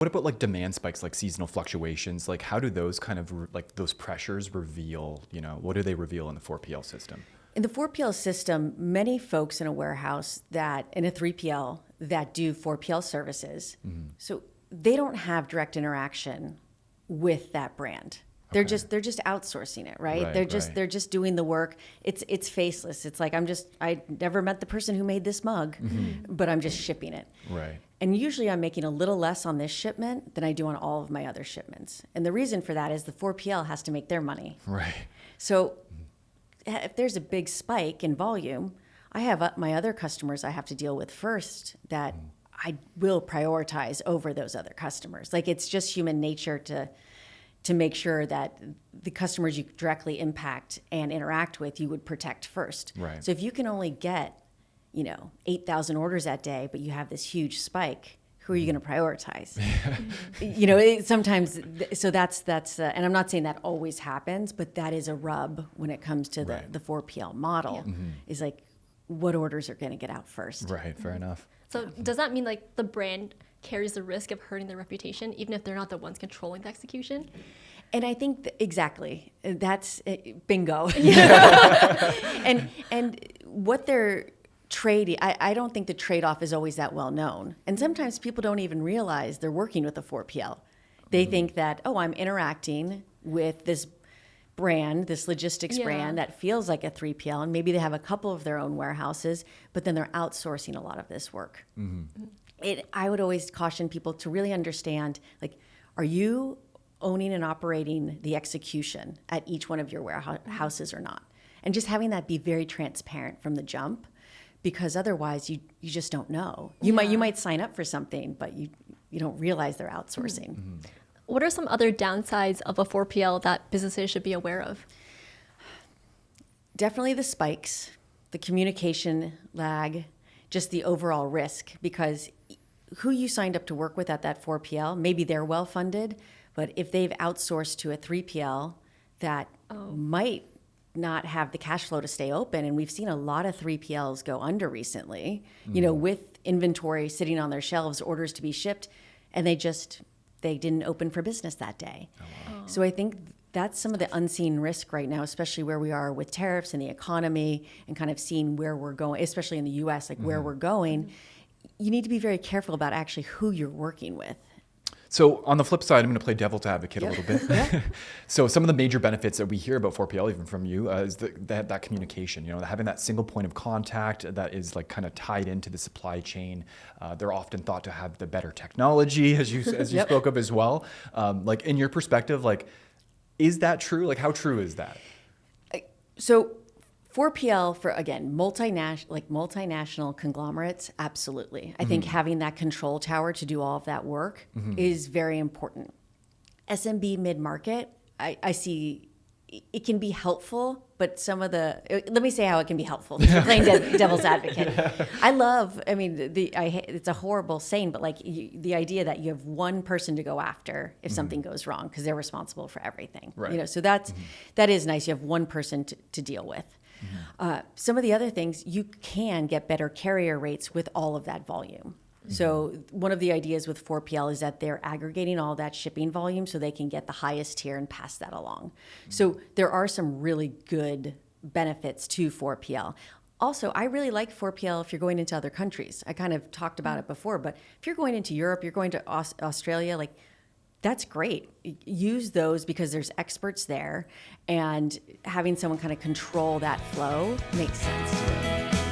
What about like demand spikes, like seasonal fluctuations? Like how do those kind of like those pressures reveal, what do they reveal in the 4PL system? In the 4PL system, many folks in a warehouse in a 3PL that do 4PL services, so they don't have direct interaction with that brand. They're just outsourcing it, right? They're just doing the work. It's faceless. It's like I never met the person who made this mug, but I'm just shipping it. Right. And usually I'm making a little less on this shipment than I do on all of my other shipments. And the reason for that is the 4PL has to make their money. Right. So if there's a big spike in volume, I have my other customers I have to deal with first that I will prioritize over those other customers. Like it's just human nature to make sure that the customers you directly impact and interact with, you would protect first. Right. So if you can only get, 8,000 orders that day, but you have this huge spike, who are you going to prioritize? Sometimes, so that's, and I'm not saying that always happens, but that is a rub when it comes to the 4PL model, is like, what orders are going to get out first? Right, fair enough. So does that mean like the brand carries the risk of hurting their reputation, even if they're not the ones controlling the execution? And I think exactly, that's bingo. And what they're trading, I don't think the trade-off is always that well known. And sometimes people don't even realize they're working with a 4PL. They think that, I'm interacting with this brand, this logistics brand that feels like a 3PL, and maybe they have a couple of their own warehouses, but then they're outsourcing a lot of this work. I would always caution people to really understand, like, are you owning and operating the execution at each one of your warehouses or not? And just having that be very transparent from the jump, because otherwise you just don't know. You might sign up for something, but you don't realize they're outsourcing. What are some other downsides of a 4PL that businesses should be aware of? Definitely the spikes, the communication lag, just the overall risk, because who you signed up to work with at that 4PL, maybe they're well funded, but if they've outsourced to a 3PL that might not have the cash flow to stay open, and we've seen a lot of 3PLs go under recently, with inventory sitting on their shelves, orders to be shipped, and they didn't open for business that day. Oh, wow. So I think that's some of the unseen risk right now, especially where we are with tariffs and the economy and kind of seeing where we're going, especially in the US, like where we're going. You need to be very careful about actually who you're working with. So on the flip side, I'm going to play devil's advocate a little bit. So some of the major benefits that we hear about 4PL, even from you, is that communication, having that single point of contact that is like kind of tied into the supply chain. They're often thought to have the better technology, as you spoke of as well. Like in your perspective, like, is that true? Like how true is that? So 4PL for, again, multinational conglomerates, absolutely. I think having that control tower to do all of that work is very important. SMB mid-market, I see it can be helpful, but let me say how it can be helpful. Playing devil's advocate. It's a horrible saying, but like the idea that you have one person to go after if something goes wrong, because they're responsible for everything. Right. So that is nice. You have one person to deal with. Some of the other things, you can get better carrier rates with all of that volume. So one of the ideas with 4PL is that they're aggregating all that shipping volume so they can get the highest tier and pass that along. So there are some really good benefits to 4PL. Also, I really like 4PL if you're going into other countries. I kind of talked about it before, but if you're going into Europe, you're going to Australia, like, that's great. Use those because there's experts there, and having someone kind of control that flow makes sense to me.